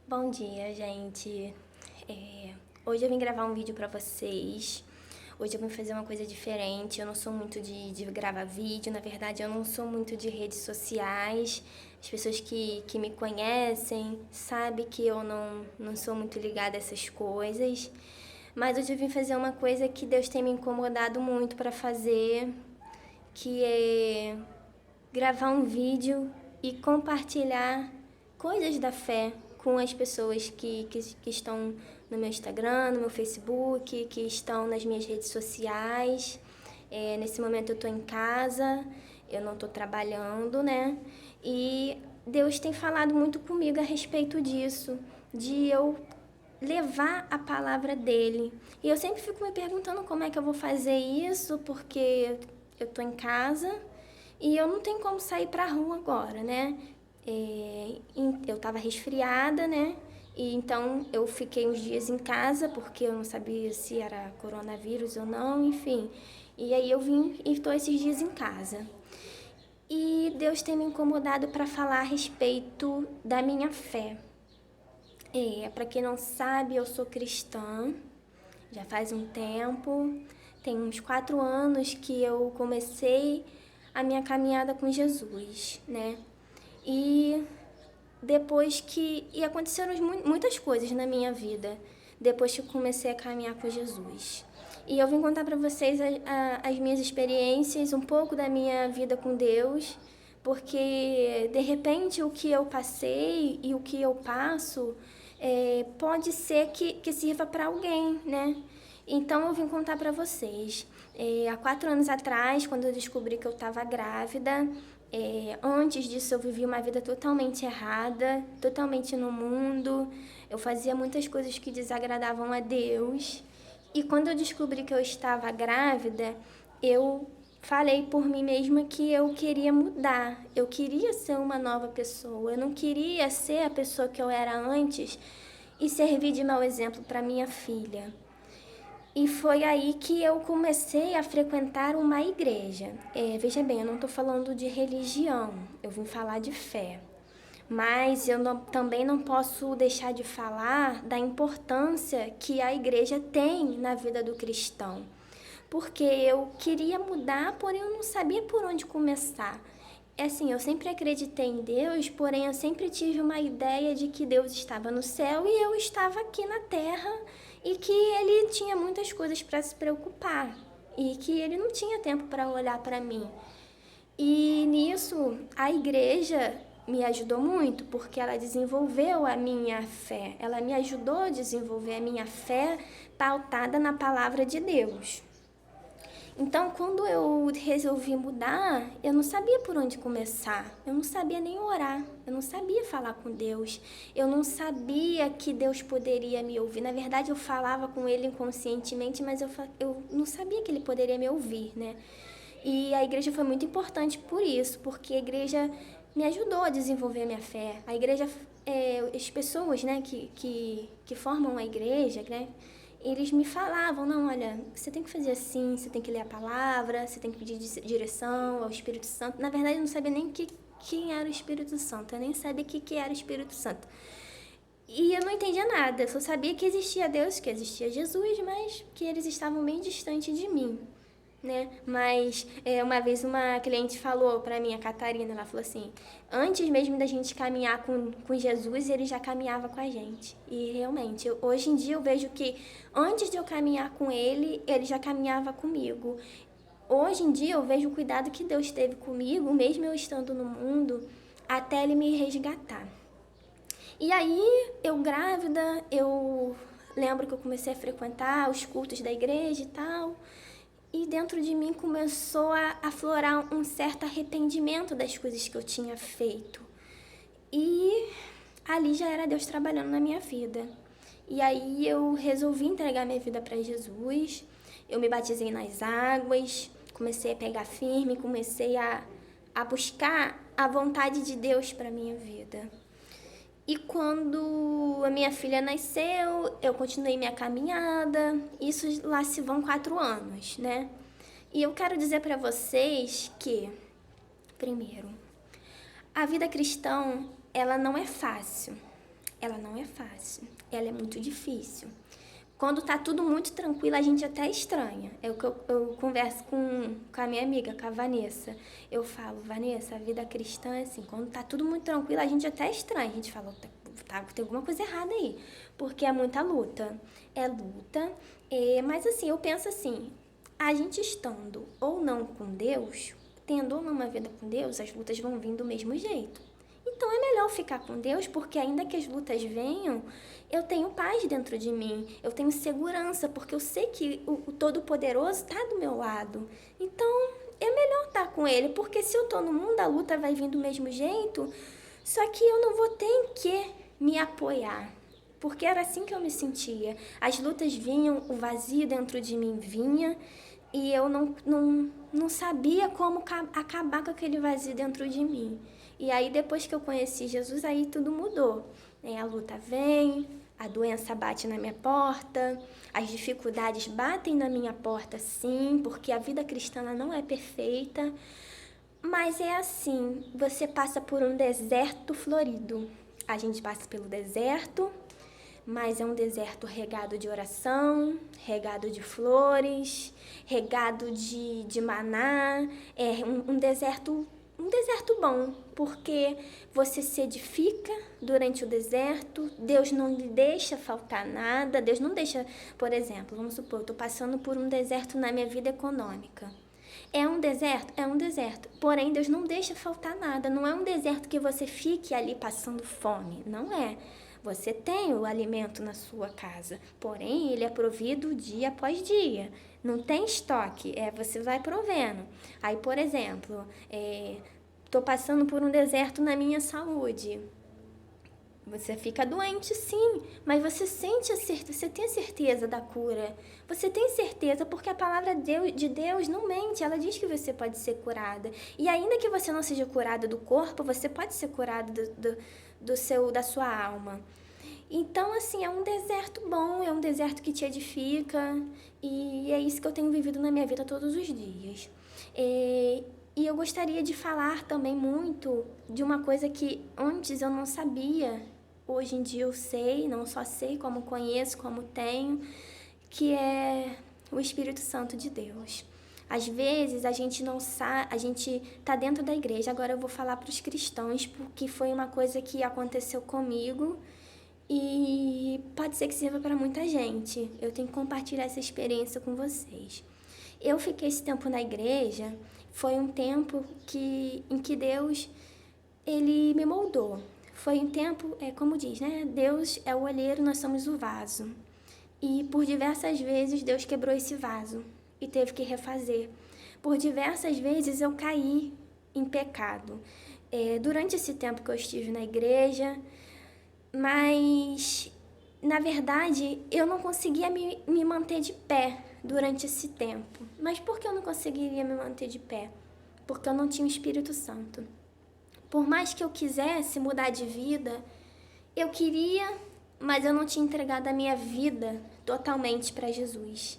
Bom dia, gente. Hoje eu vim gravar um vídeo pra vocês. Hoje eu vim fazer uma coisa diferente. Eu não sou muito de gravar vídeo, na verdade eu não sou muito de redes sociais. As pessoas que me conhecem sabem que eu não sou muito ligada a essas coisas. Mas hoje eu vim fazer uma coisa que Deus tem me incomodado muito pra fazer, que é gravar um vídeo e compartilhar coisas da fé com as pessoas que estão no meu Instagram, no meu Facebook, que estão nas minhas redes sociais. Nesse momento eu estou em casa, eu não estou trabalhando, né? E Deus tem falado muito comigo a respeito disso, de eu levar a palavra dele. E eu sempre fico me perguntando como é que eu vou fazer isso, porque eu tô em casa e eu não tenho como sair pra rua agora, né? Eu tava resfriada, né? E então eu fiquei uns dias em casa porque eu não sabia se era coronavírus ou não, enfim. E aí eu vim e tô esses dias em casa. E Deus tem me incomodado para falar a respeito da minha fé. Para quem não sabe, eu sou cristã, já faz um tempo, tem uns 4 anos que eu comecei a minha caminhada com Jesus, né? E depois que... E aconteceram muitas coisas na minha vida, depois que eu comecei a caminhar com Jesus. E eu vim contar para vocês as minhas experiências, um pouco da minha vida com Deus, porque de repente o que eu passei e o que eu passo pode ser que sirva para alguém, né? Então eu vim contar para vocês. Há 4 anos atrás, quando eu descobri que eu estava grávida, antes disso eu vivi uma vida totalmente errada, totalmente no mundo. Eu fazia muitas coisas que desagradavam a Deus. E quando eu descobri que eu estava grávida, eu falei por mim mesma que eu queria mudar. Eu queria ser uma nova pessoa. Eu não queria ser a pessoa que eu era antes e servir de mau exemplo para minha filha. E foi aí que eu comecei a frequentar uma igreja. Veja bem, eu não estou falando de religião, eu vim falar de fé. Mas também não posso deixar de falar da importância que a igreja tem na vida do cristão. Porque eu queria mudar, porém eu não sabia por onde começar. Assim, eu sempre acreditei em Deus, porém eu sempre tive uma ideia de que Deus estava no céu e eu estava aqui na terra e que Ele tinha muitas coisas para se preocupar e que Ele não tinha tempo para olhar para mim. E nisso, a igreja me ajudou muito, porque ela desenvolveu a minha fé. Ela me ajudou a desenvolver a minha fé pautada na palavra de Deus. Então, quando eu resolvi mudar, eu não sabia por onde começar. Eu não sabia nem orar. Eu não sabia falar com Deus. Eu não sabia que Deus poderia me ouvir. Na verdade, eu falava com Ele inconscientemente, mas eu não sabia que Ele poderia me ouvir, né? E a igreja foi muito importante por isso, porque a igreja me ajudou a desenvolver a minha fé. A igreja, as pessoas, né, que formam a igreja, né, eles me falavam, não, olha, você tem que fazer assim, você tem que ler a palavra, você tem que pedir direção ao Espírito Santo. Na verdade, eu não sabia nem quem era o Espírito Santo, eu nem sabia o que era o Espírito Santo. E eu não entendia nada, eu só sabia que existia Deus, que existia Jesus, mas que eles estavam bem distantes de mim, né? Mas uma vez uma cliente falou pra mim, a Catarina, ela falou assim, antes mesmo da gente caminhar com Jesus, ele já caminhava com a gente. E realmente, hoje em dia eu vejo que antes de eu caminhar com ele, ele já caminhava comigo. Hoje em dia eu vejo o cuidado que Deus teve comigo, mesmo eu estando no mundo, até ele me resgatar. E aí, eu grávida, eu lembro que eu comecei a frequentar os cultos da igreja e tal. E dentro de mim começou a aflorar um certo arrependimento das coisas que eu tinha feito. E ali já era Deus trabalhando na minha vida. E aí eu resolvi entregar minha vida para Jesus. Eu me batizei nas águas, comecei a pegar firme, comecei a buscar a vontade de Deus para minha vida. E quando a minha filha nasceu, eu continuei minha caminhada. Isso lá se vão 4 anos, né? E eu quero dizer para vocês que, primeiro, a vida cristã, ela não é fácil. ela não é fácil, ela é muito difícil. Quando tá tudo muito tranquilo, a gente até estranha. É o que eu converso com a minha amiga, com a Vanessa. Eu falo, Vanessa, a vida cristã é assim, quando tá tudo muito tranquilo, a gente até estranha. A gente fala, tem alguma coisa errada aí, porque é muita luta. É luta, mas assim, eu penso assim, a gente estando ou não com Deus, tendo ou não uma vida com Deus, as lutas vão vir do mesmo jeito. Então é melhor ficar com Deus, porque ainda que as lutas venham, eu tenho paz dentro de mim, eu tenho segurança, porque eu sei que o Todo-Poderoso está do meu lado. Então é melhor estar com Ele, porque se eu estou no mundo, a luta vai vir do mesmo jeito, só que eu não vou ter em que me apoiar. Porque era assim que eu me sentia. As lutas vinham, o vazio dentro de mim vinha, e eu não sabia como acabar com aquele vazio dentro de mim. E aí, depois que eu conheci Jesus, aí tudo mudou. A luta vem, a doença bate na minha porta, as dificuldades batem na minha porta, sim, porque a vida cristã não é perfeita. Mas é assim, você passa por um deserto florido. A gente passa pelo deserto, mas é um deserto regado de oração, regado de flores, regado de maná, é um deserto bom, porque você se edifica durante o deserto, Deus não lhe deixa faltar nada, Deus não deixa, por exemplo, vamos supor, eu estou passando por um deserto na minha vida econômica. É um deserto? É um deserto. Porém, Deus não deixa faltar nada. Não é um deserto que você fique ali passando fome. Não é. Você tem o alimento na sua casa. Porém, ele é provido dia após dia. Não tem estoque. Você vai provendo. Aí, por exemplo, estou passando por um deserto na minha saúde. Você fica doente, sim, mas você sente você tem a certeza da cura. Você tem certeza porque a palavra de Deus não mente. Ela diz que você pode ser curada. E ainda que você não seja curada do corpo, você pode ser curada da sua alma. Então, assim, é um deserto bom, é um deserto que te edifica. E é isso que eu tenho vivido na minha vida todos os dias. E eu gostaria de falar também muito de uma coisa que antes eu não sabia. Hoje em dia eu sei, não só sei, como conheço, como tenho, que é o Espírito Santo de Deus. Às vezes a gente não sabe, a gente tá dentro da igreja. Agora eu vou falar para os cristãos, porque foi uma coisa que aconteceu comigo e pode ser que sirva para muita gente. Eu tenho que compartilhar essa experiência com vocês. Eu fiquei esse tempo na igreja, foi um tempo em que Deus, ele me moldou. Foi um tempo, como diz, né? Deus é o olheiro, nós somos o vaso. E por diversas vezes Deus quebrou esse vaso e teve que refazer. Por diversas vezes eu caí em pecado. Durante esse tempo que eu estive na igreja, mas na verdade eu não conseguia me manter de pé durante esse tempo. Mas por que eu não conseguiria me manter de pé? Porque eu não tinha o Espírito Santo. Por mais que eu quisesse mudar de vida, eu queria, mas eu não tinha entregado a minha vida totalmente para Jesus.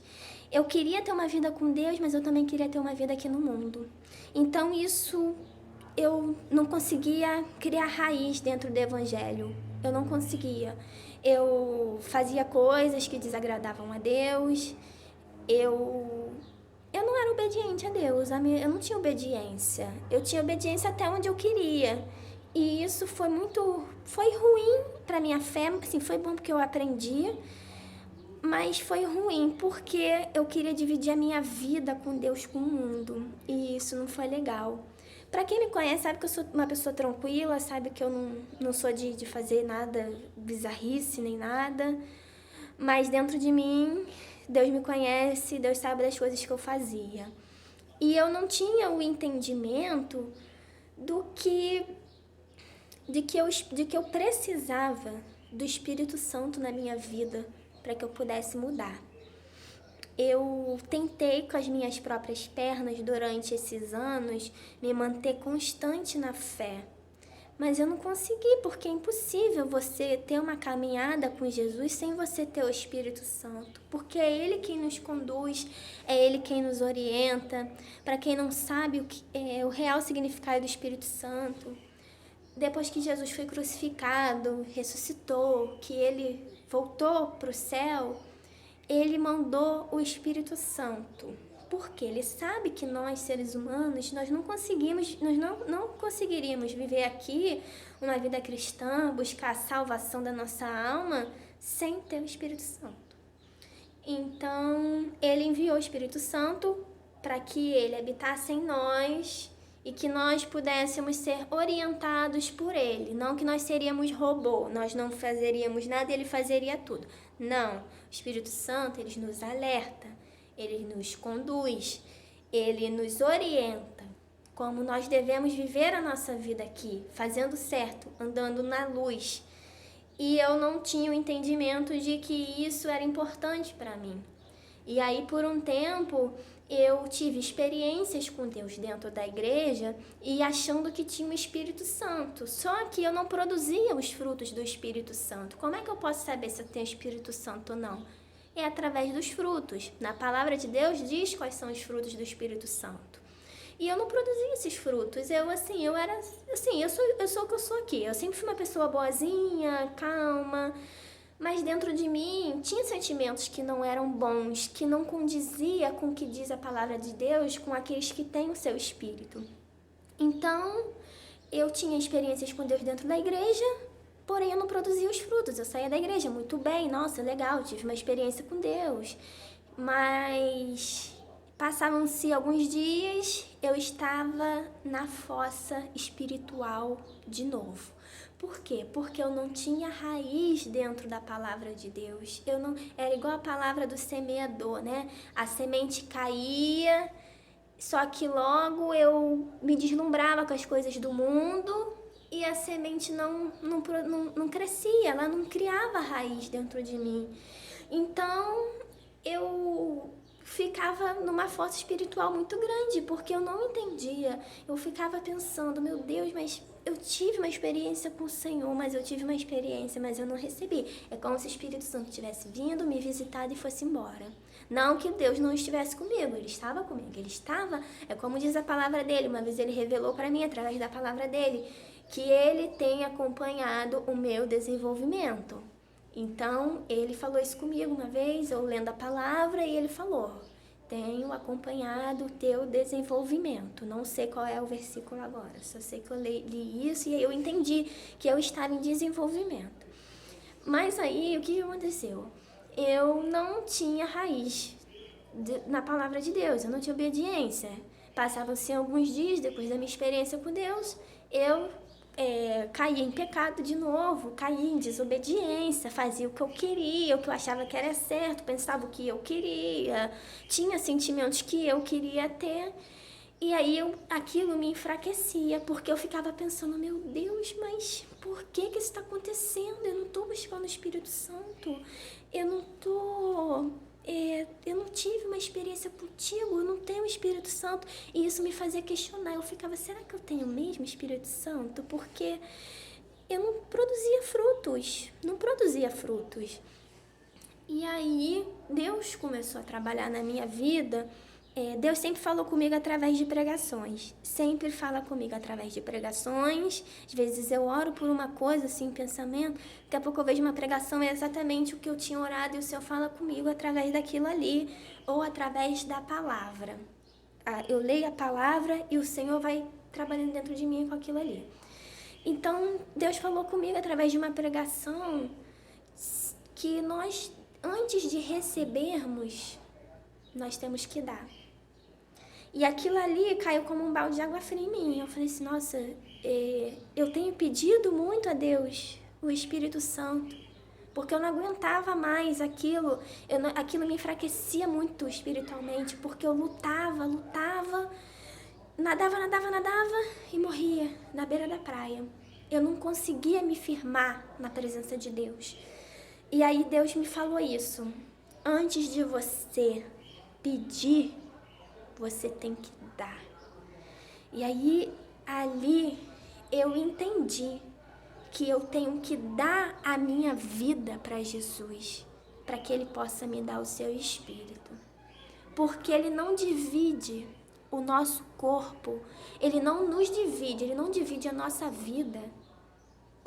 Eu queria ter uma vida com Deus, mas eu também queria ter uma vida aqui no mundo. Então isso, eu não conseguia criar raiz dentro do Evangelho. Eu não conseguia. Eu fazia coisas que desagradavam a Deus. Eu não era obediente a Deus, eu não tinha obediência. Eu tinha obediência até onde eu queria. E isso foi ruim para minha fé, assim, foi bom porque eu aprendi, mas foi ruim porque eu queria dividir a minha vida com Deus, com o mundo, e isso não foi legal. Para quem me conhece, sabe que eu sou uma pessoa tranquila, sabe que eu não sou de fazer nada bizarrice nem nada, mas dentro de mim, Deus me conhece, Deus sabe das coisas que eu fazia. E eu não tinha o entendimento de que eu precisava do Espírito Santo na minha vida para que eu pudesse mudar. Eu tentei com as minhas próprias pernas durante esses anos me manter constante na fé. Mas eu não consegui, porque é impossível você ter uma caminhada com Jesus sem você ter o Espírito Santo. Porque é Ele quem nos conduz, é Ele quem nos orienta. Para quem não sabe o real significado do Espírito Santo, depois que Jesus foi crucificado, ressuscitou, que ele voltou para o céu, ele mandou o Espírito Santo. Porque ele sabe que nós, seres humanos, nós não conseguiríamos viver aqui uma vida cristã, buscar a salvação da nossa alma, sem ter o Espírito Santo. Então, ele enviou o Espírito Santo para que ele habitasse em nós e que nós pudéssemos ser orientados por ele. Não que nós seríamos robô, nós não fazeríamos nada e ele fazeria tudo. Não, o Espírito Santo, ele nos alerta, ele nos conduz, ele nos orienta como nós devemos viver a nossa vida aqui, fazendo certo, andando na luz. E eu não tinha o entendimento de que isso era importante para mim. E aí, por um tempo, eu tive experiências com Deus dentro da igreja e achando que tinha o Espírito Santo. Só que eu não produzia os frutos do Espírito Santo. Como é que eu posso saber se eu tenho Espírito Santo ou não? É através dos frutos. Na palavra de Deus diz quais são os frutos do Espírito Santo. E eu não produzia esses frutos. Eu sou o que eu sou aqui. Eu sempre fui uma pessoa boazinha, calma. Mas dentro de mim tinha sentimentos que não eram bons, que não condizia com o que diz a palavra de Deus, com aqueles que têm o seu espírito. Então, eu tinha experiências com Deus dentro da igreja, porém eu não produzia os frutos. Eu saía da igreja muito bem, nossa, legal, tive uma experiência com Deus. Mas passavam-se alguns dias, eu estava na fossa espiritual de novo. Por quê? Porque eu não tinha raiz dentro da palavra de Deus. Era igual a palavra do semeador, né? A semente caía, só que logo eu me deslumbrava com as coisas do mundo e a semente não crescia, ela não criava raiz dentro de mim. Então, eu ficava numa fossa espiritual muito grande, porque eu não entendia. Eu ficava pensando, meu Deus, mas eu tive uma experiência com o Senhor, mas eu não recebi. É como se o Espírito Santo tivesse vindo, me visitado e fosse embora. Não que Deus não estivesse comigo, Ele estava comigo, Ele estava, é como diz a palavra dEle, uma vez Ele revelou para mim, através da palavra dEle, que Ele tem acompanhado o meu desenvolvimento. Então, Ele falou isso comigo uma vez, eu lendo a palavra, e Ele falou: tenho acompanhado o teu desenvolvimento. Não sei qual é o versículo agora, só sei que eu li isso e aí eu entendi que eu estava em desenvolvimento. Mas aí, o que aconteceu? Eu não tinha raiz na palavra de Deus, eu não tinha obediência. Passavam-se alguns dias depois da minha experiência com Deus, eu caía em pecado de novo, caía em desobediência, fazia o que eu queria, o que eu achava que era certo, pensava o que eu queria, tinha sentimentos que eu queria ter. E aí aquilo me enfraquecia, porque eu ficava pensando, meu Deus, mas por que isso está acontecendo? Eu não estou buscando o Espírito Santo, eu não tive uma experiência contigo, eu não tenho o Espírito Santo. E isso me fazia questionar, eu ficava, será que eu tenho mesmo o Espírito Santo? Porque eu não produzia frutos. E aí Deus começou a trabalhar na minha vida. Deus sempre falou comigo através de pregações, sempre fala comigo através de pregações. Às vezes eu oro por uma coisa assim, em pensamento, daqui a pouco eu vejo uma pregação, é exatamente o que eu tinha orado e o Senhor fala comigo através daquilo ali, ou através da palavra. Eu leio a palavra e o Senhor vai trabalhando dentro de mim com aquilo ali. Então Deus falou comigo através de uma pregação que nós, antes de recebermos, nós temos que dar. E aquilo ali caiu como um balde de água fria em mim. Eu falei assim, nossa, eu tenho pedido muito a Deus, o Espírito Santo, porque eu não aguentava mais aquilo. Aquilo me enfraquecia muito espiritualmente, porque eu lutava, nadava e morria na beira da praia. Eu não conseguia me firmar na presença de Deus. E aí Deus me falou isso. Antes de você pedir, você tem que dar. E aí, ali, eu entendi que eu tenho que dar a minha vida para Jesus, para que Ele possa me dar o seu Espírito. Porque Ele não divide o nosso corpo, Ele não nos divide, Ele não divide a nossa vida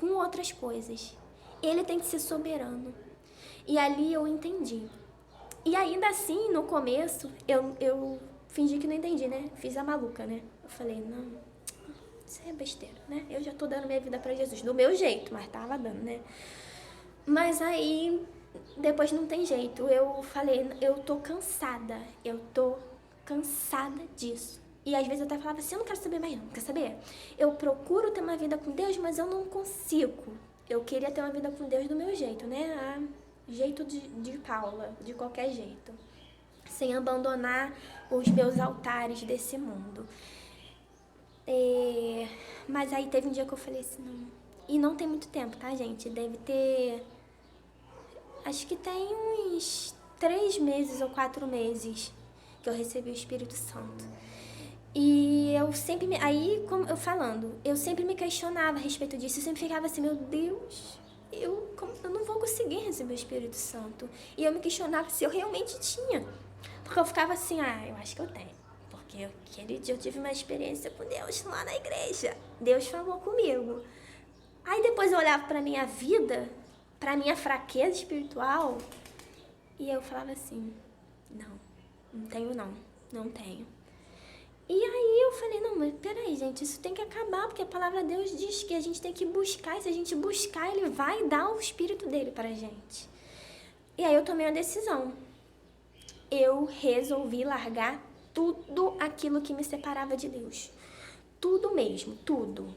com outras coisas. Ele tem que ser soberano. E ali eu entendi. E ainda assim, no começo, eu fingi que não entendi, né? Fiz a maluca, né? Eu falei, não, isso é besteira, né? Eu já tô dando minha vida pra Jesus, do meu jeito, mas tava dando, né? Mas aí, depois não tem jeito. Eu falei, eu tô cansada disso. E às vezes eu até falava assim, eu não quero saber mais não, quer saber? Eu procuro ter uma vida com Deus, mas eu não consigo. Eu queria ter uma vida com Deus do meu jeito, né? Jeito de Paula, de qualquer jeito. Sem abandonar os meus altares desse mundo. Mas aí teve um dia que eu falei assim, não. E não tem muito tempo, tá, gente? Deve ter... Acho que tem uns 3 meses ou 4 meses que eu recebi o Espírito Santo. E eu sempre aí, como eu falando, eu sempre me questionava a respeito disso. Eu sempre ficava assim, meu Deus, eu não vou conseguir receber o Espírito Santo. E eu me questionava se eu realmente tinha. Porque eu ficava assim, eu acho que eu tenho. Porque aquele dia eu tive uma experiência com Deus lá na igreja. Deus falou comigo. Aí depois eu olhava pra minha vida, pra minha fraqueza espiritual, e eu falava assim, não tenho não tenho. E aí eu falei, não, mas peraí, gente, isso tem que acabar, porque a palavra de Deus diz que a gente tem que buscar, e se a gente buscar, Ele vai dar o Espírito dele pra gente. E aí eu tomei uma decisão. Eu resolvi largar tudo aquilo que me separava de Deus. Tudo mesmo, tudo.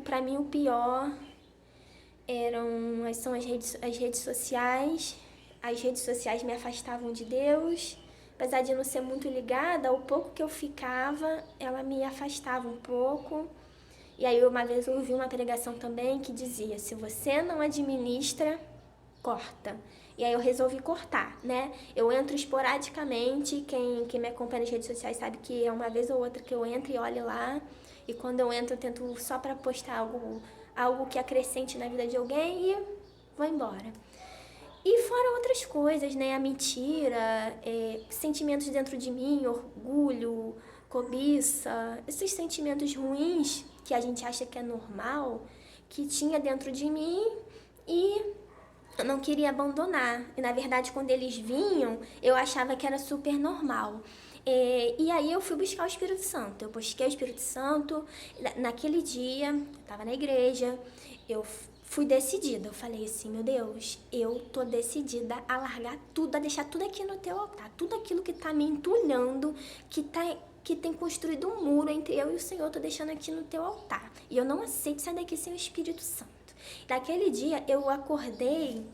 Pra mim o pior são as redes sociais. As redes sociais me afastavam de Deus. Apesar de não ser muito ligada, o pouco que eu ficava, ela me afastava um pouco. E aí uma vez eu ouvi uma pregação também que dizia, se você não administra, corta. E aí eu resolvi cortar, né? Eu entro esporadicamente, quem me acompanha nas redes sociais sabe que é uma vez ou outra que eu entro e olho lá. E quando eu entro, eu tento só pra postar algo que acrescente na vida de alguém e vou embora. E fora outras coisas, né? A mentira, sentimentos dentro de mim, orgulho, cobiça, esses sentimentos ruins que a gente acha que é normal, que tinha dentro de mim e eu não queria abandonar. E na verdade, quando eles vinham, eu achava que era super normal. E aí eu fui buscar o Espírito Santo. Eu busquei o Espírito Santo. Naquele dia, eu estava na igreja, eu fui decidida. Eu falei assim, meu Deus, eu tô decidida a largar tudo, a deixar tudo aqui no teu altar. Tudo aquilo que tá me entulhando, que tem construído um muro entre eu e o Senhor, eu tô deixando aqui no teu altar. E eu não aceito sair daqui sem o Espírito Santo. Daquele dia eu acordei,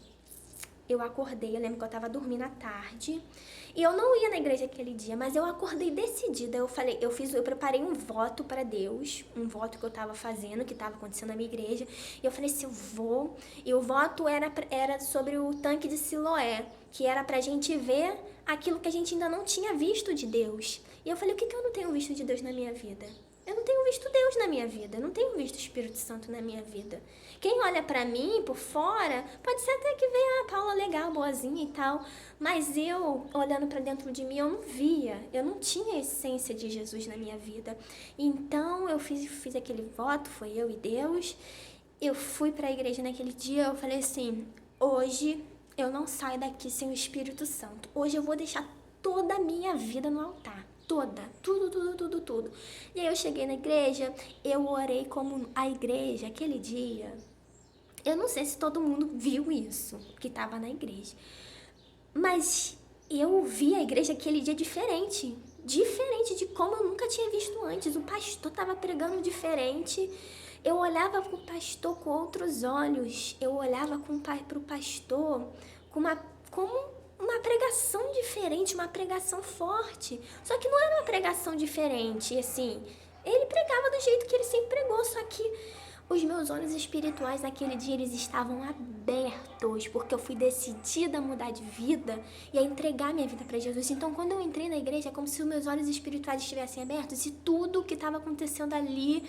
eu lembro que eu tava dormindo à tarde, e eu não ia na igreja aquele dia, mas eu acordei decidida. Eu preparei um voto para Deus, um voto que eu tava fazendo, que tava acontecendo na minha igreja, e eu falei assim, eu vou, e o voto era sobre o tanque de Siloé, que era pra gente ver aquilo que a gente ainda não tinha visto de Deus. E eu falei, o que eu não tenho visto de Deus na minha vida? Eu não tenho visto Deus na minha vida, eu não tenho visto o Espírito Santo na minha vida. Quem olha pra mim por fora, pode ser até que veja a Paula legal, boazinha e tal, mas eu, olhando pra dentro de mim, eu não via, eu não tinha a essência de Jesus na minha vida. Então eu fiz aquele voto, foi eu e Deus, eu fui pra igreja naquele dia, eu falei assim, hoje eu não saio daqui sem o Espírito Santo, hoje eu vou deixar toda a minha vida no altar. Toda, tudo. E aí eu cheguei na igreja, eu orei como a igreja, aquele dia. Eu não sei se todo mundo viu isso, que estava na igreja. Mas eu vi a igreja aquele dia diferente de como eu nunca tinha visto antes. O pastor estava pregando diferente. Eu olhava para o pastor com outros olhos. Eu olhava para o pastor como uma pregação diferente, uma pregação forte. Só que não era uma pregação diferente, assim. Ele pregava do jeito que ele sempre pregou, só que os meus olhos espirituais naquele dia, eles estavam abertos, porque eu fui decidida a mudar de vida e a entregar minha vida para Jesus. Então, quando eu entrei na igreja, é como se os meus olhos espirituais estivessem abertos e tudo o que estava acontecendo ali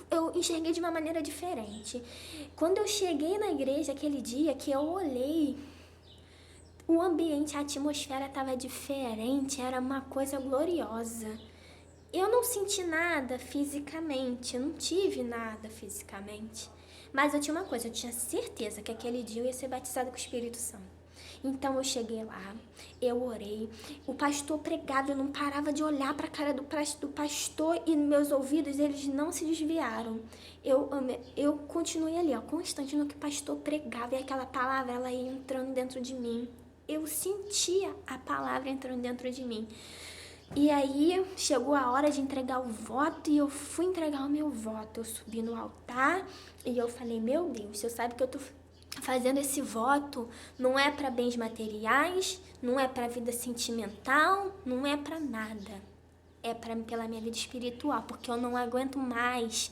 eu enxerguei de uma maneira diferente. Quando eu cheguei na igreja aquele dia, que eu olhei, o ambiente, a atmosfera estava diferente, era uma coisa gloriosa. eu não senti nada fisicamente, eu não tive nada fisicamente. Mas eu tinha uma coisa, eu tinha certeza que aquele dia eu ia ser batizada com o Espírito Santo. Então eu cheguei lá, eu orei, o pastor pregava, eu não parava de olhar para a cara do pastor e meus ouvidos, eles não se desviaram. Eu continuei ali, ó, constante no que o pastor pregava e aquela palavra, ela ia entrando dentro de mim. Eu sentia a palavra entrando dentro de mim. E aí chegou a hora de entregar o voto e eu fui entregar o meu voto. Eu subi no altar e eu falei, meu Deus, você sabe que eu tô fazendo esse voto, não é para bens materiais, não é para vida sentimental, não é para nada. É pela minha vida espiritual, porque eu não aguento mais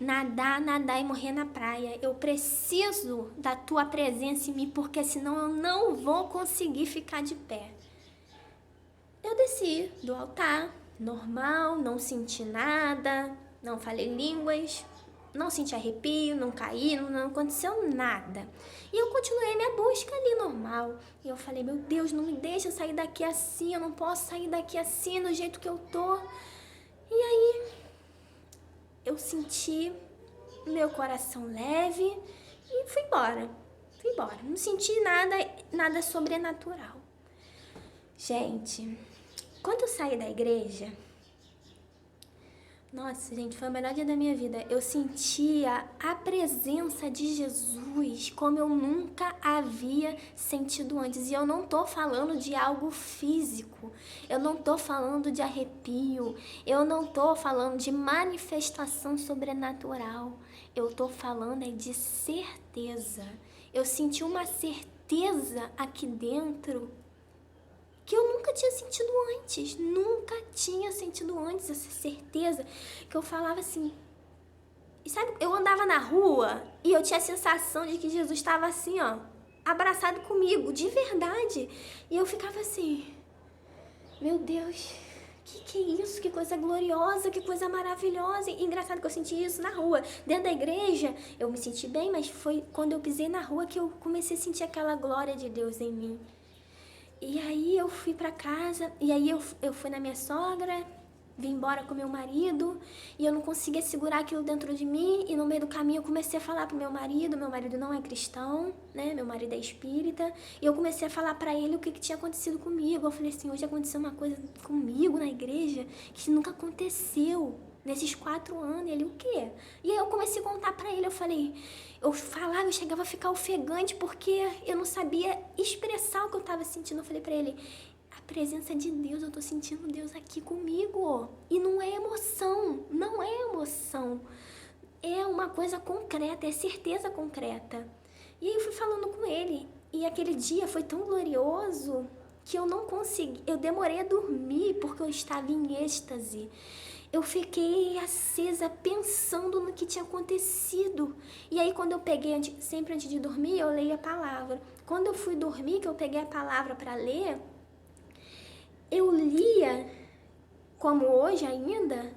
nadar e morrer na praia. Eu preciso da tua presença em mim, porque senão eu não vou conseguir ficar de pé. Eu desci do altar, normal, não senti nada, não falei línguas, não senti arrepio, não caí, não aconteceu nada. E eu continuei minha busca ali normal. E eu falei, meu Deus, não me deixa sair daqui assim, eu não posso sair daqui assim, do jeito que eu tô. E aí, eu senti meu coração leve e fui embora. Não senti nada sobrenatural. Gente, quando eu saí da igreja, nossa, gente, foi o melhor dia da minha vida. Eu sentia a presença de Jesus como eu nunca havia sentido antes. E eu não tô falando de algo físico. Eu não tô falando de arrepio. Eu não tô falando de manifestação sobrenatural. Eu tô falando de certeza. Eu senti uma certeza aqui dentro que eu nunca tinha sentido antes, essa certeza, que eu falava assim, e sabe, eu andava na rua e eu tinha a sensação de que Jesus estava assim, ó, abraçado comigo, de verdade, e eu ficava assim, meu Deus, que é isso, que coisa gloriosa, que coisa maravilhosa, e engraçado que eu senti isso na rua, dentro da igreja, eu me senti bem, mas foi quando eu pisei na rua que eu comecei a sentir aquela glória de Deus em mim. E aí eu fui pra casa, e aí eu fui na minha sogra, vim embora com meu marido, e eu não conseguia segurar aquilo dentro de mim, e no meio do caminho eu comecei a falar pro meu marido não é cristão, né, meu marido é espírita, e eu comecei a falar pra ele o que tinha acontecido comigo. Eu falei assim, hoje aconteceu uma coisa comigo na igreja que nunca aconteceu nesses 4 anos. E ele, o quê? E aí eu comecei a contar pra ele, eu falava, eu chegava a ficar ofegante porque eu não sabia expressar o que eu tava sentindo. Eu falei pra ele, a presença de Deus, eu tô sentindo Deus aqui comigo. E não é emoção, é uma coisa concreta, é certeza concreta. E aí eu fui falando com ele, e aquele dia foi tão glorioso que eu não consegui, eu demorei a dormir porque eu estava em êxtase. Eu fiquei acesa pensando no que tinha acontecido. E aí quando eu peguei, sempre antes de dormir, eu leio a palavra. Quando eu fui dormir, que eu peguei a palavra para ler, eu lia, como hoje ainda,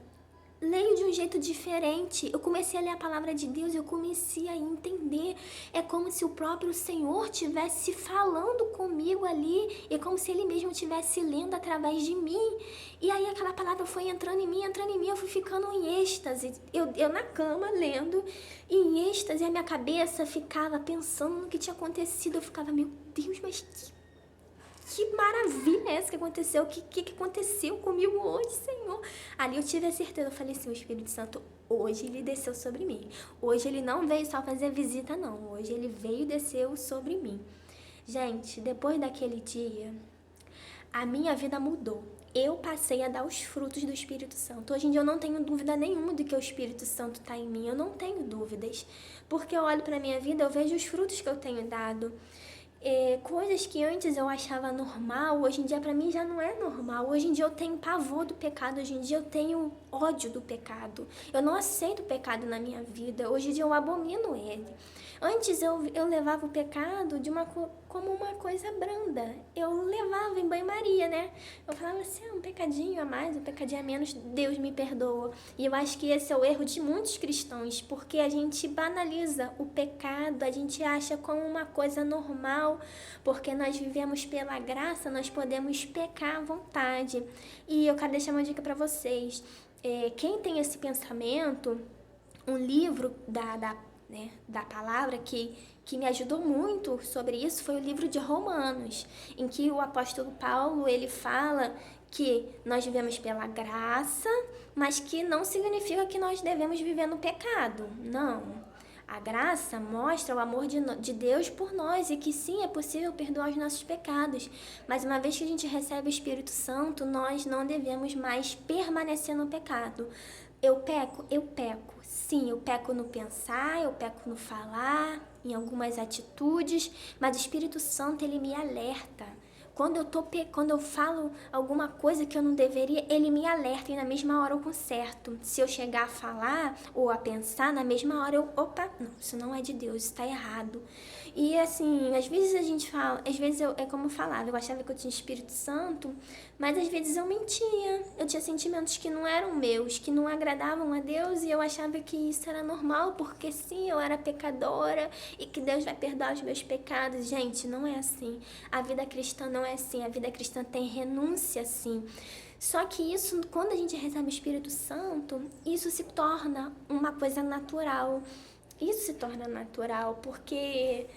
leio de um jeito diferente. Eu comecei a ler a palavra de Deus e eu comecei a entender. É como se o próprio Senhor estivesse falando comigo ali. É como se Ele mesmo estivesse lendo através de mim. E aí aquela palavra foi entrando em mim. Eu fui ficando em êxtase. Eu na cama lendo, em êxtase. E a minha cabeça ficava pensando no que tinha acontecido. Eu ficava, meu Deus, mas que maravilha é essa que aconteceu? O que aconteceu comigo hoje, Senhor? Ali eu tive a certeza, eu falei assim, o Espírito Santo, hoje ele desceu sobre mim. Hoje ele não veio só fazer visita, não. Hoje ele veio e desceu sobre mim. Gente, depois daquele dia, a minha vida mudou. Eu passei a dar os frutos do Espírito Santo. Hoje em dia eu não tenho dúvida nenhuma de que o Espírito Santo está em mim. Eu não tenho dúvidas. Porque eu olho para a minha vida, eu vejo os frutos que eu tenho dado. Coisas que antes eu achava normal, hoje em dia pra mim já não é normal. Hoje em dia eu tenho pavor do pecado, hoje em dia eu tenho ódio do pecado. Eu não aceito o pecado na minha vida, hoje em dia eu abomino ele. Antes eu levava o pecado de uma como uma coisa branda. Eu levava em banho-maria, né? Eu falava assim, um pecadinho a mais, um pecadinho a menos, Deus me perdoa. E eu acho que esse é o erro de muitos cristãos, porque a gente banaliza o pecado, a gente acha como uma coisa normal, porque nós vivemos pela graça, nós podemos pecar à vontade. E eu quero deixar uma dica para vocês. Quem tem esse pensamento, um livro da palavra que me ajudou muito sobre isso foi o livro de Romanos, em que o apóstolo Paulo, ele fala que nós vivemos pela graça, mas que não significa que nós devemos viver no pecado. Não. A graça mostra o amor de Deus por nós e que sim, é possível perdoar os nossos pecados. Mas uma vez que a gente recebe o Espírito Santo, nós não devemos mais permanecer no pecado. Eu peco? Eu peco. Sim, eu peco no pensar, eu peco no falar, em algumas atitudes, mas o Espírito Santo, ele me alerta. Quando eu falo alguma coisa que eu não deveria, ele me alerta e na mesma hora eu conserto. Se eu chegar a falar ou a pensar, na mesma hora opa, não, isso não é de Deus, isso está errado. E assim, às vezes a gente fala, às vezes é como eu falava, eu achava que eu tinha Espírito Santo, mas às vezes eu mentia. Eu tinha sentimentos que não eram meus, que não agradavam a Deus e eu achava que isso era normal, porque sim, eu era pecadora e que Deus vai perdoar os meus pecados. Gente, não é assim. A vida cristã não é assim, a vida cristã tem renúncia, sim. Só que isso, quando a gente recebe o Espírito Santo, isso se torna uma coisa natural. Isso se torna natural porque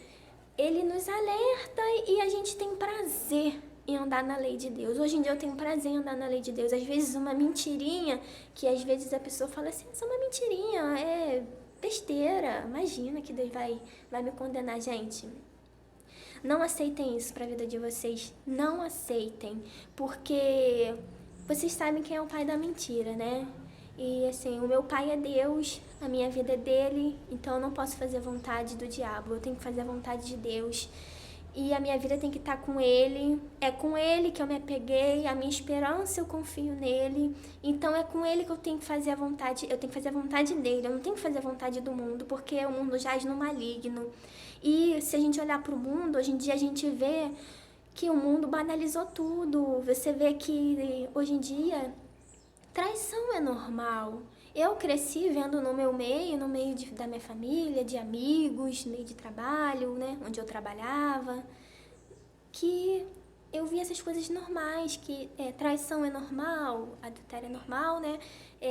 ele nos alerta e a gente tem prazer em andar na lei de Deus. Hoje em dia eu tenho prazer em andar na lei de Deus. Às vezes uma mentirinha, que às vezes a pessoa fala assim, isso é uma mentirinha, é besteira. Imagina que Deus vai me condenar, gente. Não aceitem isso para a vida de vocês. Não aceitem, porque vocês sabem quem é o pai da mentira, né? E assim, o meu pai é Deus, a minha vida é dele, então eu não posso fazer a vontade do diabo, eu tenho que fazer a vontade de Deus. E a minha vida tem que estar com ele, é com ele que eu me apeguei, a minha esperança eu confio nele, então é com ele que eu tenho que fazer a vontade, eu tenho que fazer a vontade dele, eu não tenho que fazer a vontade do mundo, porque o mundo jaz no maligno. E se a gente olhar para o mundo, hoje em dia a gente vê que o mundo banalizou tudo, você vê que hoje em dia traição é normal. Eu cresci vendo no meu meio, da minha família, de amigos, no meio de trabalho, né, onde eu trabalhava, que eu vi essas coisas normais, que traição é normal, adultério é normal, né,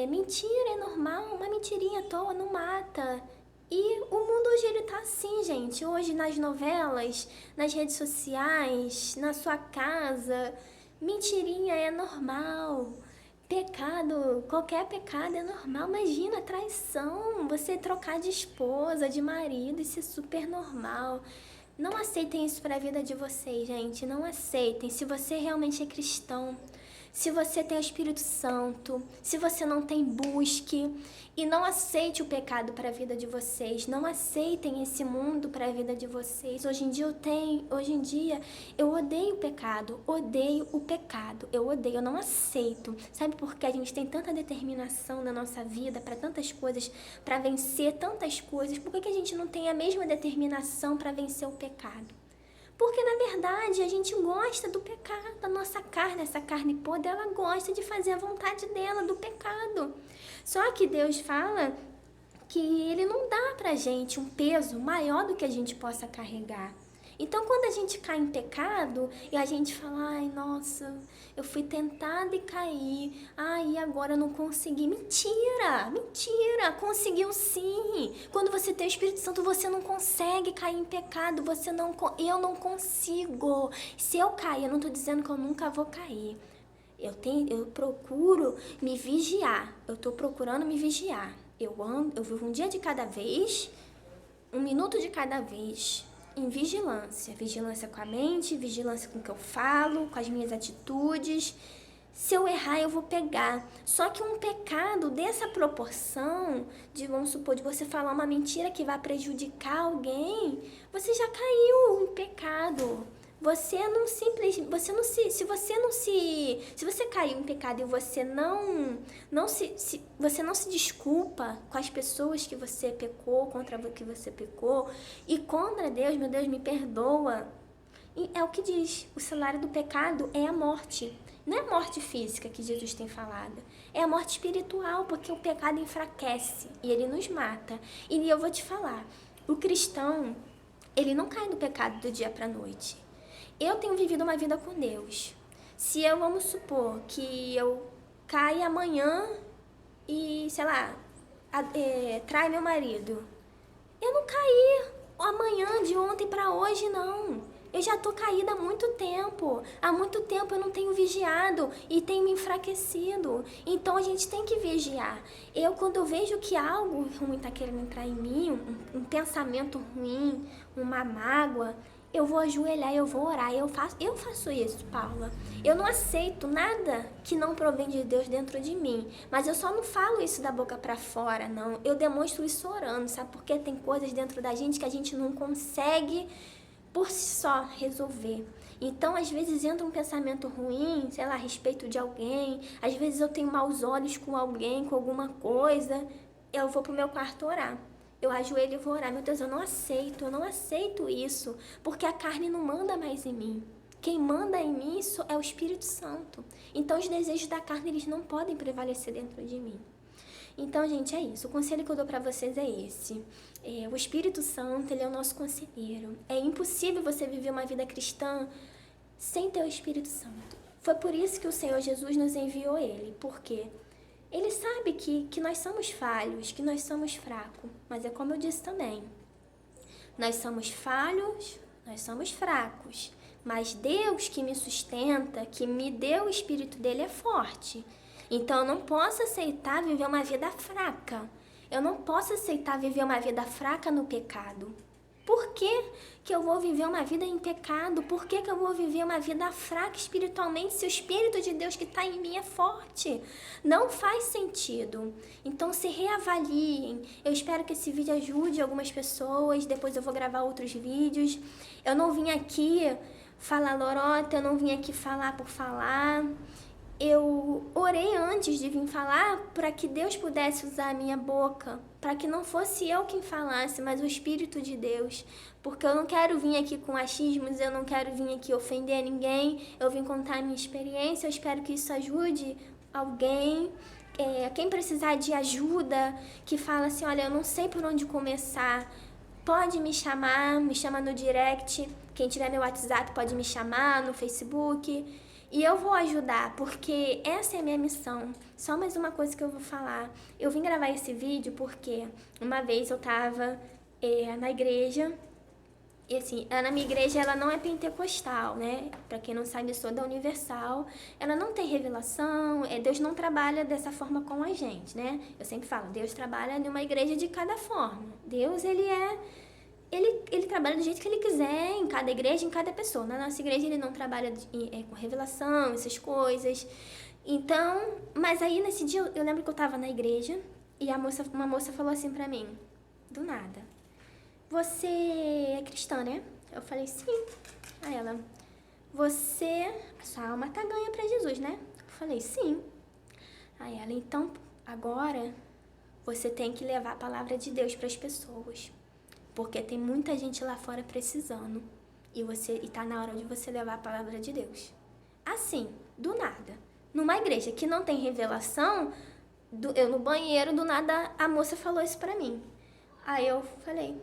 mentira é normal, uma mentirinha à toa não mata. E o mundo hoje ele tá assim, gente. Hoje nas novelas, nas redes sociais, na sua casa, mentirinha é normal. Pecado, qualquer pecado é normal. Imagina, traição, você trocar de esposa, de marido, isso é super normal. Não aceitem isso para a vida de vocês, gente. Não aceitem. Se você realmente é cristão, se você tem o Espírito Santo, se você não tem, busque. E não aceite o pecado para a vida de vocês. Não aceitem esse mundo para a vida de vocês. Hoje em dia eu odeio o pecado. Odeio o pecado. Eu odeio, eu não aceito. Sabe por que a gente tem tanta determinação na nossa vida para tantas coisas, para vencer tantas coisas? Por que a gente não tem a mesma determinação para vencer o pecado? Porque, na verdade, a gente gosta do pecado, a nossa carne, essa carne podre, ela gosta de fazer a vontade dela, do pecado. Só que Deus fala que Ele não dá pra gente um peso maior do que a gente possa carregar. Então, quando a gente cai em pecado e a gente fala, ai, nossa, eu fui tentada e caí, ai, agora eu não consegui. Mentira, mentira, conseguiu sim. Quando você tem o Espírito Santo, você não consegue cair em pecado, eu não consigo. Se eu cair, eu não tô dizendo que eu nunca vou cair. Eu procuro me vigiar, eu tô procurando me vigiar. Eu vivo um dia de cada vez, um minuto de cada vez, em vigilância. Vigilância com a mente, vigilância com o que eu falo, com as minhas atitudes. Se eu errar, eu vou pegar. Só que um pecado dessa proporção, vamos supor, de você falar uma mentira que vai prejudicar alguém, você já caiu em pecado. Se você caiu em pecado e você você não se desculpa com as pessoas que você pecou, contra o que você pecou e contra Deus, meu Deus, me perdoa. E é o que diz, o salário do pecado é a morte. Não é a morte física que Jesus tem falado, é a morte espiritual, porque o pecado enfraquece e ele nos mata. E eu vou te falar, o cristão, ele não cai no pecado do dia para a noite. Eu tenho vivido uma vida com Deus. Se eu, vamos supor, que eu caia amanhã e, sei lá, trai meu marido, eu não caí amanhã, de ontem para hoje, não. Eu já tô caída há muito tempo. Há muito tempo eu não tenho vigiado e tenho me enfraquecido. Então a gente tem que vigiar. Quando eu vejo que algo ruim tá querendo entrar em mim, um pensamento ruim, uma mágoa, eu vou ajoelhar, eu vou orar. Eu faço isso, Paula. Eu não aceito nada que não provém de Deus dentro de mim. Mas eu só não falo isso da boca para fora, não. Eu demonstro isso orando, sabe? Porque tem coisas dentro da gente que a gente não consegue por si só resolver. Então, às vezes entra um pensamento ruim, sei lá, a respeito de alguém. Às vezes eu tenho maus olhos com alguém, com alguma coisa. Eu vou pro meu quarto orar. Eu ajoelho e vou orar. Meu Deus, eu não aceito isso, porque a carne não manda mais em mim. Quem manda em mim é o Espírito Santo. Então, os desejos da carne, eles não podem prevalecer dentro de mim. Então, gente, é isso. O conselho que eu dou para vocês é esse. O Espírito Santo, ele é o nosso conselheiro. É impossível você viver uma vida cristã sem ter o Espírito Santo. Foi por isso que o Senhor Jesus nos enviou ele. Por quê? Ele sabe que nós somos falhos, que nós somos fracos. Mas é como eu disse também. Nós somos falhos, nós somos fracos. Mas Deus que me sustenta, que me deu o Espírito dele é forte. Então, eu não posso aceitar viver uma vida fraca. Eu não posso aceitar viver uma vida fraca no pecado. Por que que eu vou viver uma vida em pecado? Por que que eu vou viver uma vida fraca espiritualmente se o Espírito de Deus que está em mim é forte? Não faz sentido. Então, se reavaliem. Eu espero que esse vídeo ajude algumas pessoas. Depois eu vou gravar outros vídeos. Eu não vim aqui falar lorota, eu não vim aqui falar por falar. Eu orei antes de vir falar para que Deus pudesse usar a minha boca, para que não fosse eu quem falasse, mas o Espírito de Deus. Porque eu não quero vir aqui com achismos, eu não quero vir aqui ofender ninguém, eu vim contar a minha experiência, eu espero que isso ajude alguém. Quem precisar de ajuda, que fala assim, olha, eu não sei por onde começar, pode me chama no direct, quem tiver meu WhatsApp pode me chamar no Facebook. E eu vou ajudar, porque essa é a minha missão. Só mais uma coisa que eu vou falar. Eu vim gravar esse vídeo porque uma vez eu tava na igreja. E assim, na minha igreja ela não é pentecostal, né? Pra quem não sabe, eu sou da Universal. Ela não tem revelação, Deus não trabalha dessa forma com a gente, né? Eu sempre falo, Deus trabalha numa igreja de cada forma. Deus, ele trabalha do jeito que ele quiser, em cada igreja, em cada pessoa. Na nossa igreja ele não trabalha com revelação, essas coisas. Então, mas aí nesse dia eu lembro que eu tava na igreja e uma moça falou assim pra mim, do nada, você é cristã, né? Eu falei, sim. Aí ela, a sua alma tá ganha pra Jesus, né? Eu falei, sim. Aí ela, então, agora você tem que levar a palavra de Deus pras pessoas. Porque tem muita gente lá fora precisando. E tá na hora de você levar a palavra de Deus. Assim, do nada. Numa igreja que não tem revelação, eu no banheiro, do nada, a moça falou isso pra mim. Aí eu falei,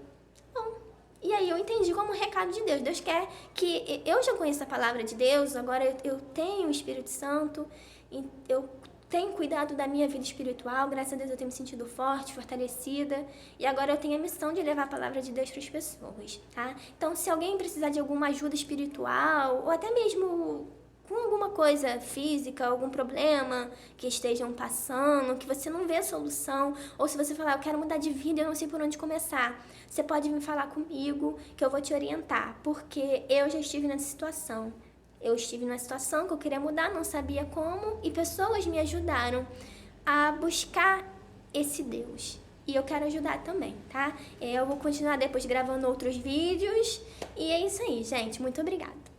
bom. E aí eu entendi como um recado de Deus. Deus quer que... Eu já conheço a palavra de Deus, agora eu tenho o Espírito Santo, eu tenho cuidado da minha vida espiritual, graças a Deus eu tenho me sentido forte, fortalecida, e agora eu tenho a missão de levar a palavra de Deus para as pessoas, tá? Então, se alguém precisar de alguma ajuda espiritual, ou até mesmo com alguma coisa física, algum problema que estejam passando, que você não vê a solução, ou se você falar, eu quero mudar de vida, eu não sei por onde começar, você pode vir falar comigo, que eu vou te orientar, porque eu já estive nessa situação. Eu estive numa situação que eu queria mudar, não sabia como, e pessoas me ajudaram a buscar esse Deus. E eu quero ajudar também, tá? Eu vou continuar depois gravando outros vídeos. E é isso aí, gente. Muito obrigada.